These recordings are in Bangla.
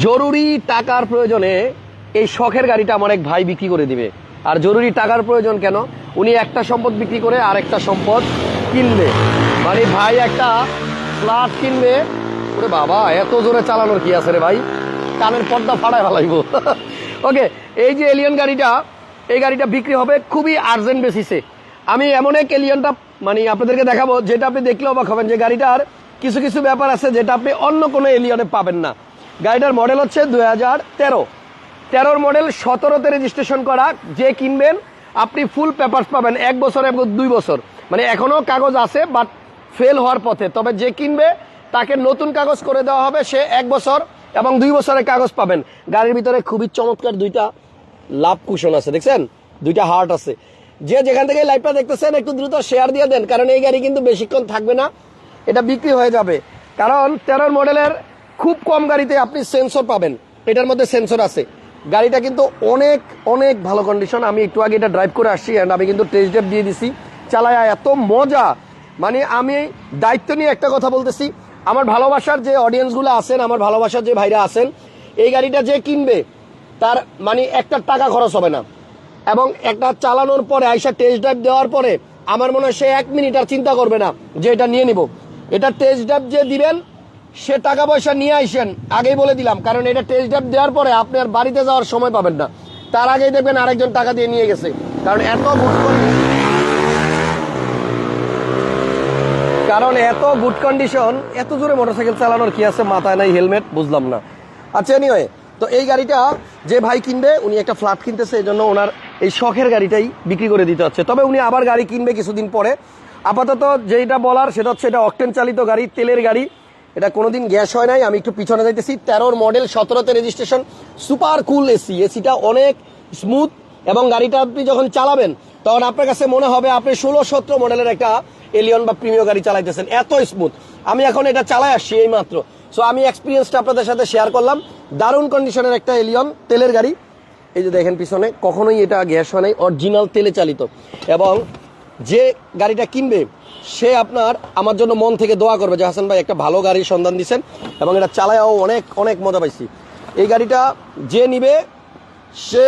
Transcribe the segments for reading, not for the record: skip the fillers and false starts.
জরুরি টাকার প্রয়োজনে এই শখের গাড়িটা আমার এক ভাই বিক্রি করে দিবে। আর জরুরি টাকার প্রয়োজন কেন? উনি একটা সম্পদ বিক্রি করে আরেকটা সম্পদ কিনবে। মানে ভাই একটা ফ্ল্যাট কিনবে। ওরে বাবা, এত জোরে চালানোর কি আছে রে ভাই, কানের পর্দা ফাড়ায় ফেলাইব। ওকে, এই যে এলিয়ন গাড়িটা, এই গাড়িটা বিক্রি হবে খুবই আর্জেন্ট বেসিসে। আমি এমন এক এলিয়নটা মানে আপনাদেরকে দেখাবো যেটা আপনি দেখলে অবাক হবেন যে গাড়িটার কিছু কিছু ব্যাপার আছে যেটা আপনি অন্য কোনো এলিয়নে পাবেন না। গাড়িটার মডেল হচ্ছে 2013 মডেল, 17তে রেজিস্ট্রেশন করা। যে কিনবেন আপনি ফুল পেপারস পাবেন 1 বছর এবং 2 বছর, মানে এখনো কাগজ আছে বাট ফেল হওয়ার পথে। তবে যে কিনবে তাকে নতুন কাগজ করে দেওয়া হবে, সে 1 বছর এবং 2 বছরের কাগজ পাবেন। গাড়ির ভিতরে খুবই চমৎকার দুইটা লাভ কুশন আছে, দেখছেন, দুইটা হার্ট আছে। যে যেখান থেকে লাইভটা দেখতেছেন একটু দ্রুত শেয়ার দিয়ে দেন, কারণ এই গাড়ি কিন্তু বেশিক্ষণ থাকবে না, এটা বিক্রি হয়ে যাবে। কারণ 13 মডেলের খুব কম গাড়িতে আপনি সেন্সর পাবেন, এটার মধ্যে সেন্সর আছে। গাড়িটা কিন্তু অনেক অনেক ভালো কন্ডিশন। আমি একটু আগে এটা ড্রাইভ করে আসছি অ্যান্ড আমি কিন্তু টেস্ট ড্রাইভ দিয়ে দিছি, চালায় এত মজা। মানে আমি দায়িত্ব নিয়ে একটা কথা বলতেছি, আমার ভালোবাসার যে অডিয়েন্সগুলো আছেন, আমার ভালোবাসার যে ভাইরা আছেন, এই গাড়িটা যে কিনবে তার মানে একটা টাকা খরচ হবে না। এবং একটা চালানোর পরে আইসা টেস্ট ড্রাইভ দেওয়ার পরে আমার মনে হয় সে 1 মিনিট আর চিন্তা করবে না যে এটা নিয়ে নিব। এটা টেস্ট ড্রাইভ যে দিবেন সে টাকা পয়সা নিয়ে আইসেন, আগেই বলে দিলাম, কারণ এটা টেস্ট ড্রাইভ দেওয়ার পরে আপনি আর বাড়িতে যাওয়ার সময় পাবেন না, তার আগেই দেখবেন আরেকজন টাকা দিয়ে নিয়ে গেছে। কারণ এত গুড কন্ডিশন, এত জোরে মোটরসাইকেল চালানোর কি আছে, মাথায় নাই হেলমেট, বুঝলাম না। আচ্ছা, এনিওয়ে, তো এই গাড়িটা যে ভাই কিনবে উনি একটা ফ্ল্যাট কিনতেছে, এই জন্য ওনার এই শখের গাড়িটাই বিক্রি করে দিতে হচ্ছে। তবে উনি আবার গাড়ি কিনবে কিছুদিন পরে। আপাতত যেটা বলার সেটা হচ্ছে এটা অকটেন চালিত গাড়ি, তেলের গাড়ি, এটা কোনোদিন গ্যাস হয় নাই। আমি একটু পিছনে যাইতেছি। 13 মডেল, 17তে রেজিস্ট্রেশন, সুপার কুল এসি। এসিটা অনেক স্মুথ এবং গাড়িটা আপনি যখন চালাবেন তখন আপনার কাছে মনে হবে আপনি 16-17 মডেলের একটা এলিয়ন বা প্রিমিয়ার গাড়ি চালাইতেছেন, এত স্মুথ। আমি এখন এটা চালাই আসছি এই মাত্র, সো আমি এক্সপিরিয়েন্সটা আপনাদের সাথে শেয়ার করলাম। দারুণ কন্ডিশনের একটা এলিয়ন তেলের গাড়ি। এই যে দেখেন পিছনে, কখনোই এটা গ্যাস হয় নাই, অরিজিনাল তেলে চালিত। এবং যে গাড়িটা কিনবে সে আপনার আমার জন্য মন থেকে দোয়া করবে যে হাসান ভাই একটা ভালো গাড়ির সন্ধান দিচ্ছেন এবং এটা চালায়ও অনেক অনেক মজা পাইছি। এই গাড়িটা যে নিবে সে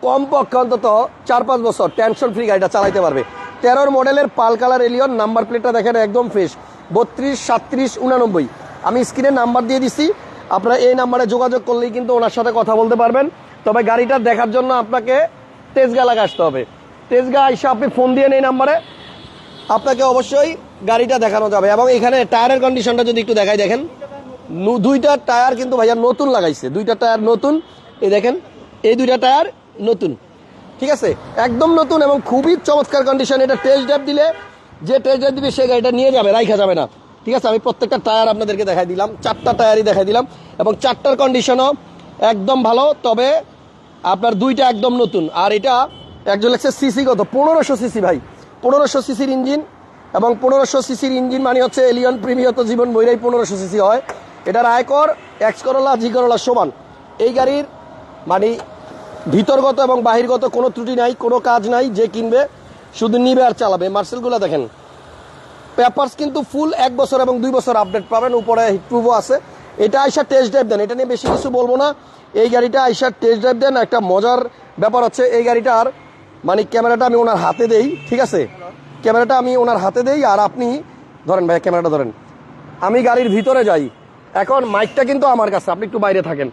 কমপক্ষে অন্তত 4-5 বছর টেনশন ফ্রি গাড়িটা চালাইতে পারবে। 13 মডেলের পাল কালার এলিয়ন, নাম্বার প্লেটটা দেখেন একদম ফ্রেশ, 32 37 89। আমি স্ক্রিনে নাম্বার দিয়ে দিচ্ছি, আপনারা এই নাম্বারে যোগাযোগ করলেই কিন্তু ওনার সাথে কথা বলতে পারবেন। তবে গাড়িটা দেখার জন্য আপনাকে তেজগাঁ এলাকায় আসতে হবে। তেজগাঁ এসে আপনি ফোন দিয়ে এই নাম্বারে আপনাকে অবশ্যই গাড়িটা দেখানো যাবে। এবং এখানে টায়ারের কন্ডিশনটা যদি একটু দেখাই, দেখেন দুইটা টায়ার কিন্তু ভাইয়া নতুন লাগাইছে, দুইটা টায়ার নতুন। এই দেখেন এই দুইটা টায়ার নতুন, ঠিক আছে, একদম নতুন এবং খুবই চমৎকার কন্ডিশন। এটা টেস্ট ড্রাইভ দিলে, যে টেস্ট ড্রাইভ দিবে সে গাড়িটা নিয়ে যাবে, রাইখা যাবে না, ঠিক আছে। আমি প্রত্যেকটা টায়ার আপনাদেরকে দেখাই দিলাম, 4টা টায়ারই দেখাই দিলাম এবং 4টার কন্ডিশনও একদম ভালো। তবে আপনার দুইটা একদম নতুন। আর এটা একজন লাগছে সিসি কত, 1500 সিসি ভাই, 1500 সিসির ইঞ্জিন। এবং 1500 সিসির ইঞ্জিন মানে হচ্ছে এলিয়ন প্রিমিয়ার তো জীবন বইরাই 1500 সিসি হয়। এটার আয়কর এক্স করোলা জি করোলা সমান। এই গাড়ির মানে ভিতরগত এবং বাহিরগত কোনো ত্রুটি নাই, কোনো কাজ নাই। যে কিনবে শুধু নিবে আর চালাবে। মার্সেলগুলো দেখেন, পেপারস কিন্তু ফুল 1 বছর এবং 2 বছর আপডেট পাবেন, উপরে হিটপ্রুফও আছে। এটা আইসা টেস্ট ড্রাইভ দেন, এটা নিয়ে বেশি কিছু বলবো না। এই গাড়িটা আইসা টেস্ট ড্রাইভ দেন। একটা মজার ব্যাপার হচ্ছে এই গাড়িটার মানে ক্যামেরাটা আমি ওনার হাতে দেই, ঠিক আছে, ক্যামেরাটা আমি ওনার হাতে দেই আর আপনি ধরেন ভাই, ক্যামেরাটা ধরেন, আমি গাড়ির ভিতরে যাই। এখন মাইকটা কিন্তু আমার কাছে, আপনি একটু বাইরে থাকেন,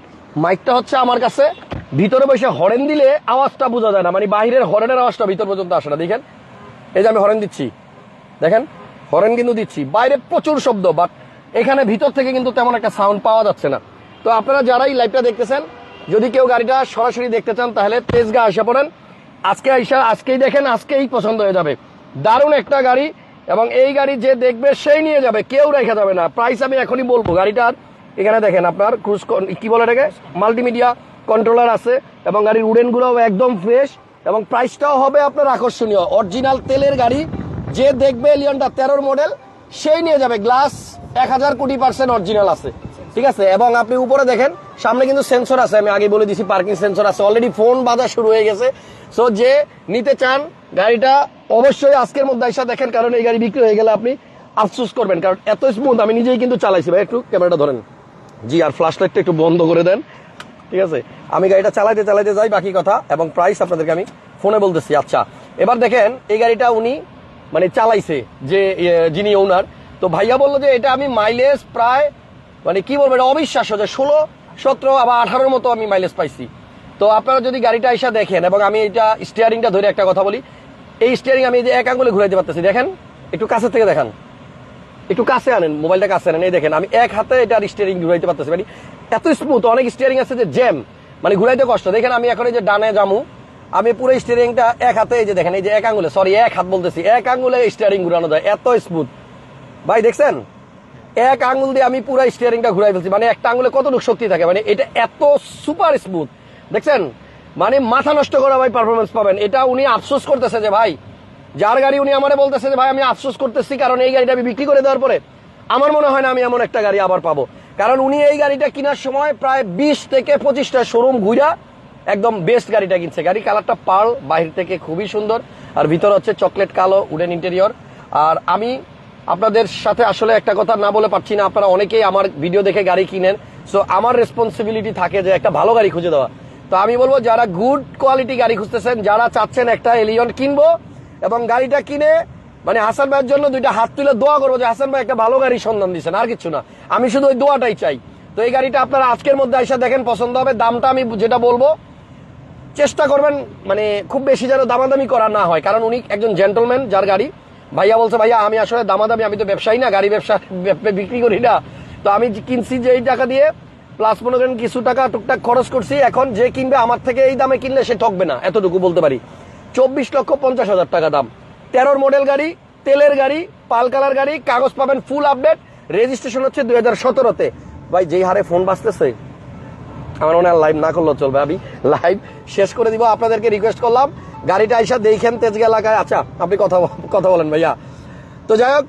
মাইকটা হচ্ছে আমার কাছে। ভিতরে বসে হরেন দিলে আওয়াজটা বোঝা যায় না, মানে বাইরের হরেনের আওয়াজটা ভিতর পর্যন্ত আসে না। দেখেন এই যে আমি হরেন দিচ্ছি, দেখেন হরেন কিন্তু দিচ্ছি, বাইরে প্রচুর শব্দ, বাট এখানে ভিতর থেকে কিন্তু তেমন একটা সাউন্ড পাওয়া যাচ্ছে না। তো আপনারা যারা এই লাইভটা দেখতেছেন, যদি কেউ গাড়িটা সরাসরি দেখতে চান তাহলে তেজগাঁ আসা পড়েন। আজকেই দেখেন, আজকেই পছন্দ হয়ে যাবে। দারুণ একটা গাড়ি এবং এই গাড়ি যে দেখবে সেই নিয়ে যাবে, কেউ রেখে যাবে না। প্রাইস আমি এখনই বলবো। গাড়িটার এখানে দেখেন আপনার ক্রুজ কি বলে এটাকে, মাল্টিমিডিয়া কন্ট্রোলার আছে এবং গাড়ির উডেনগুলোও একদম ফ্রেশ এবং প্রাইসটাও হবে আপনার আকর্ষণীয়। অরিজিনাল তেলের গাড়ি, যে দেখবে এলিয়নটা 13 মডেল সেই নিয়ে যাবে। গ্লাস 1000 কোটি % অরিজিনাল আছে, ঠিক আছে। এবং আপনি উপরে দেখেন সামনে কিন্তু সেন্সর আছে, আমি আগে বলে দিছি, পার্কিং সেন্সর আছে। অলরেডি ফোন বাজা শুরু হয়ে গেছে। সো যে নিতে চান গাড়িটা অবশ্যই আজকের মধ্যে এসে দেখেন, কারণ এই গাড়ি বিক্রি হয়ে গেলে আপনি আফসোস করবেন, কারণ এত স্মুথ। আমি নিজেই কিন্তু চালাইছি ভাই, একটু ক্যামেরাটা ধরেন, জি, আর ফ্ল্যাশ লাইটটা একটু বন্ধ করে দেন, ঠিক আছে? আমি গাড়িটা চালাইতে চালাইতে যাই, বাকি কথা এবং প্রাইস আপনাদেরকে আমি ফোনে বলতেছি। আচ্ছা, এবার দেখেন এই গাড়িটা উনি মানে চালাইছে যে যিনি ওনার, তো ভাইয়া বললো যে এটা আমি মাইলেজ প্রায় মানে কি বলবো, এটা অবিশ্বাস্য যে 16, 17 আবার 18 মতো আমি মাইলেজ পাইছি। তো আপনারা যদি গাড়িটা এসে দেখেন, এবং আমি এটা স্টিয়ারিংটা ধরে একটা কথা বলি, এই স্টিয়ারিং আমি যে এক আঙুলে ঘুরাইতে পারতেছি, দেখেন একটু কাছে থেকে দেখান, একটু কাছে আনেন, মোবাইলটা কাছে আনেন, এই দেখেন আমি এক হাতে এটার স্টিয়ারিং ঘুরাইতে পারতেছি, মানে এত স্মুথ। অনেক স্টিয়ারিং আছে যে জ্যাম, মানে ঘুরাইতে কষ্ট। দেখেন আমি এখন এই যে ডানে জামু, আমি পুরো স্টিয়ারিংটা এক হাতে, এই যে দেখেন এই যে এক আঙুলে, সরি এক হাত বলতেছি, এক আঙুলে স্টিয়ারিং ঘুরানো যায়, এত স্মুথ ভাই। দেখছেন এক আঙুল দিয়ে আমি পুরো স্টিয়ারিংটা ঘুরাই ফেলছি, মানে একটা আঙুলে কতটুকু শক্তি থাকে, মানে এটা এত সুপার স্মুথ। দেখছেন মানে মাথা নষ্ট করা ভাই পারফরমেন্স পাবেন। এটা উনি আফসোস করতেছে যে ভাই, যার গাড়ি উনি আমারে বলতেছে যে ভাই আমি আফসোস করতেছি, কারণ এই গাড়িটা আমি বিক্রি করে দেওয়ার পরে আমার মনে হয় না আমি এমন একটা গাড়ি আবার পাবো। কারণ উনি এই গাড়িটা কেনার সময় প্রায় 20 থেকে 25টা শোরুম ঘুরা একদম বেস্ট গাড়িটা কিনছে। গাড়ি কালারটা পার্ল, বাহির থেকে খুবই সুন্দর, আর ভিতর হচ্ছে চকলেট কালো উডেন ইন্টেরিয়র। আর আমি আপনাদের সাথে আসলে একটা কথা না বলে পারছি না, আপনারা অনেকেই আমার ভিডিও দেখে গাড়ি কিনেন, সো আমার রেসপন্সিবিলিটি থাকে যে একটা ভালো গাড়ি খুঁজে দেওয়া। তো আমি বলবো যারা গুড কোয়ালিটি গাড়ি খুঁজতেছেন, যারা চাচ্ছেন একটা এলিয়ন কিনবো এবং গাড়িটা কিনে মানে হাসান ভাইয়ের জন্য দুইটা হাত তুলে দোয়া করবো যে হাসান ভাই একটা ভালো গাড়ির সন্ধান দিচ্ছেন, আর কিছু না, আমি শুধু ওই দোয়াটাই চাই। তো এই গাড়িটা আপনারা আজকের মধ্যে আইসা দেখেন, পছন্দ হবে। দামটা আমি যেটা বলবো চেষ্টা করবেন মানে খুব বেশি যেন দামাদামি করা না হয়, কারণ উনি একজন জেন্টলম্যান যার গাড়ি। ভাইয়া বলছে ভাইয়া আমি আসলে দামাদামি, আমি তো ব্যবসায়ী না, গাড়ি ব্যবসা বিক্রি করি না, তো আমি কিনছি যে এই টাকা দিয়ে, প্লাস মনে করেন কিছু টাকা টুকটাক খরচ করছি। এখন যে কিনবে আমার থেকে এই দামে কিনলে সে ঠকবে না, এতটুকু বলতে পারি। 24,50,000 টাকা দাম, 13 মডেল গাড়ি, তেলের গাড়ি, পাল কালার গাড়ি, কাগজ পাবেন ফুল আপডেট, রেজিস্ট্রেশন হচ্ছে 2017-তে। ভাই যেই হারে ফোন বাজতেছে আমার মনে হয় লাইভ না করলেও চলবে, আমি লাইভ শেষ করে দিব। আপনাদেরকে রিকোয়েস্ট করলাম গাড়িটা আইসা দেখেন তেজগাঁ এলাকায়। আচ্ছা আপনি কথা বলেন ভাইয়া। তো যাই হোক,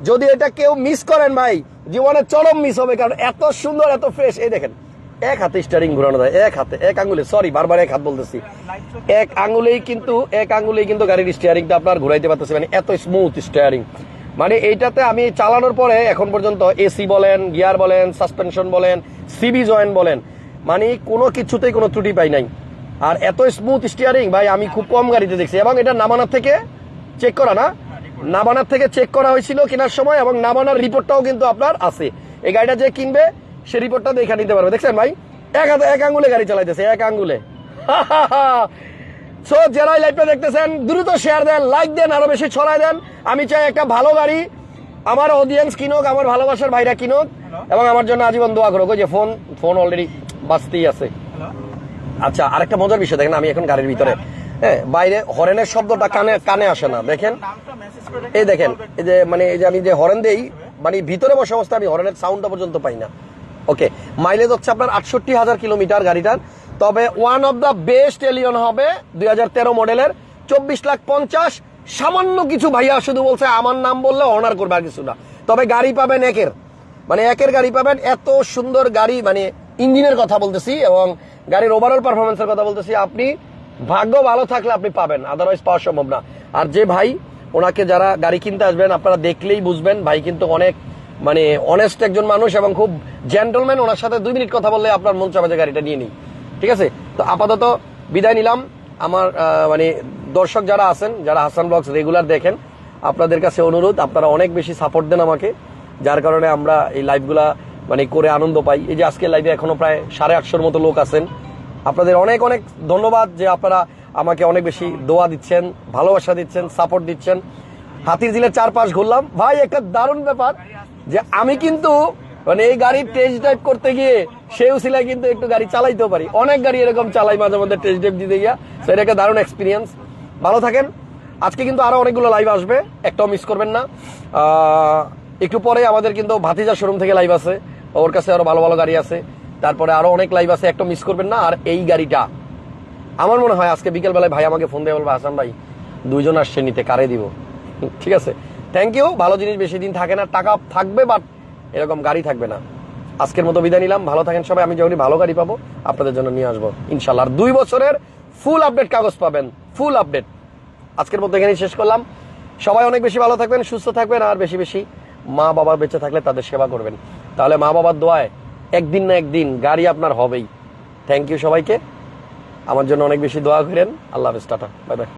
যদি এটা কেউ মিস করেন ভাই জীবনে চরম মিস হবে, কারণ এত সুন্দর এত ফ্রেশ। এই দেখেন এক হাতে স্টিয়ারিং ঘোরানো যায়, এক হাতে, এক আঙুলে, সরি বারবার এক হাত বলতেছি, এক আঙুলেই কিন্তু গাড়ির স্টিয়ারিংটা আপনার ঘুরাইতে পারতেছে, মানে এত স্মুথ স্টিয়ারিং। মানে এইটাতে আমি চালানোর পরে এখন পর্যন্ত এসি বলেন, গিয়ার বলেন, সাসপেনশন বলেন, সিবি জয়েন্ট বলেন, মানে কোনো কিছুতেই কোনো ত্রুটি পাই নাই। আর এত স্মুথ স্টিয়ারিং ভাই আমি খুব কম গাড়িতে দেখছি। এবং এটা নামানার থেকে চেক করা, না নামানার থেকে চেক করা হয়েছিল কেনার সময়, এবং নামানার রিপোর্টটাও কিন্তু আপনার আছে। এই গাড়িটা যে কিনবে সে রিপোর্টটা দেখে নিতে পারবে। দেখছেন ভাই এক হাতে এক আঙ্গুলে গাড়ি চালাইতেছে, এক আঙ্গুলে। সো যারা লাইভটা দেখতেছেন দ্রুত শেয়ার দেন, লাইক দেন, আরো বেশি ছড়াই দেন। আমি চাই একটা ভালো গাড়ি আমার অডিয়েন্স কিনুক, আমার ভালোবাসার ভাইরা কিনুক, এবং আমার জন্য আজীবন দোয়া করুক। ওই যে ফোন অলরেডি বাজতেই আছে। আচ্ছা আরেকটা মজার বিষয় দেখেন, আমি এখন গাড়ির ভিতরে, হ্যাঁ বাইরে হরেনের শব্দটা কানে আসে না। দেখেন এই দেখেন এই যে মানে এই যে আমি যে হরেন দেই, মানে ভিতরে বসে অবস্থায় আমি হরেনের সাউন্ডটা পর্যন্ত পাই না। ওকে, মাইলেজ হচ্ছে আপনার 68,000 কিলোমিটার গাড়িটার। তবে ওয়ান অফ দ্য বেস্ট এলিয়ন হবে 2013 মডেলের, 24,50,000। সামান্য কিছু ভাইয়া শুধু বলছে আমার নাম বললে অনার করবে, আর কিছু না। তবে গাড়ি পাবেন একের গাড়ি পাবেন, এত সুন্দর গাড়ি, মানে ইঞ্জিনের কথা বলতেছি এবং গাড়ির ওভারঅল পারফরমেন্সের কথা বলতেছি। আপনি ভাগ্য ভালো থাকলে আপনি পাবেন, আদারওয়াইজ পাওয়া সম্ভব না। আর যে ভাই ওনাকে যারা গাড়ি কিনতে আসবেন আপনারা দেখলেই বুঝবেন ভাই কিন্তু অনেক মানে অনেস্ট একজন মানুষ এবং খুব জেন্টলম্যান। ওনার সাথে 2 মিনিট কথা বললে আপনার মন চাবে যে গাড়িটা নিয়ে নিই। ঠিক আছে, তো আপাতত বিদায় নিলাম। আমার মানে দর্শক যারা আছেন, যারা হাসান ব্লগস রেগুলার দেখেন, আপনাদের কাছে অনুরোধ আপনারা অনেক বেশি সাপোর্ট দেন আমাকে, যার কারণে আমরা এই লাইভগুলা মানে করে আনন্দ পাই। এই যে আজকে লাইভে এখনো প্রায় 850-এর মতো লোক আছেন। আপনাদের অনেক অনেক ধন্যবাদ যে আপনারা আমাকে অনেক বেশি দোয়া দিচ্ছেন, ভালোবাসা দিচ্ছেন, সাপোর্ট দিচ্ছেন। হাতির ঝিলের 4-5 ঘুরলাম ভাই, একটা দারুণ ব্যাপার যে আমি কিন্তু মানে এই গাড়ির টেস্ট ড্রাইভ করতে গিয়ে সেই উসিলায় কিন্তু একটু গাড়ি চালাইতেও পারি। অনেক গাড়ি এরকম চালাই মাঝে মধ্যে টেস্ট ড্রাইভ দিতে গিয়া, তো এটা একটা দারুণ এক্সপিরিয়েন্স। ভালো থাকেন। আজকে কিন্তু আরো অনেকগুলো লাইভ আসবে, একটাও মিস করবেন না। একটু পরে আমাদের কিন্তু ভাতিজা শোরুম থেকে লাইভ আছে, ওর কাছে আরো ভালো ভালো গাড়ি আছে। তারপরে আরো অনেক লাইভ আছে, একটা মিস করবেন না। আর এই গাড়িটা আমার মনে হয় আজকে বিকেল বেলায় ভাই আমাকে ফোন দিয়ে বলবে হাসান ভাই 2 জন আসছে নিতে, কারে দিব। ঠিক আছে, থ্যাংক ইউ। ভালো জিনিস বেশি দিন থাকে না, টাকা থাকবে বাট এরকম গাড়ি থাকবে না। আজকের মতো বিদায় নিলাম, ভালো থাকেন সবাই। আমি যখনই ভালো গাড়ি পাবো আপনাদের জন্য নিয়ে আসবো ইনশাল্লাহ। আর 2 বছরের ফুল আপডেট কাগজ পাবেন, ফুল আপডেট। আজকের মতো এখানেই শেষ করলাম। সবাই অনেক বেশি ভালো থাকবেন, সুস্থ থাকবেন, আর বেশি বেশি মা বাবা বেঁচে থাকলে তাদের সেবা করবেন, তাহলে মা বাবার দোয়ায় একদিন না একদিন গাড়ি আপনার হবেই। থ্যাংক ইউ সবাইকে, আমার জন্য অনেক বেশি দোয়া করেন। আল্লাহ হাফেজ, টাটা, বাই বাই।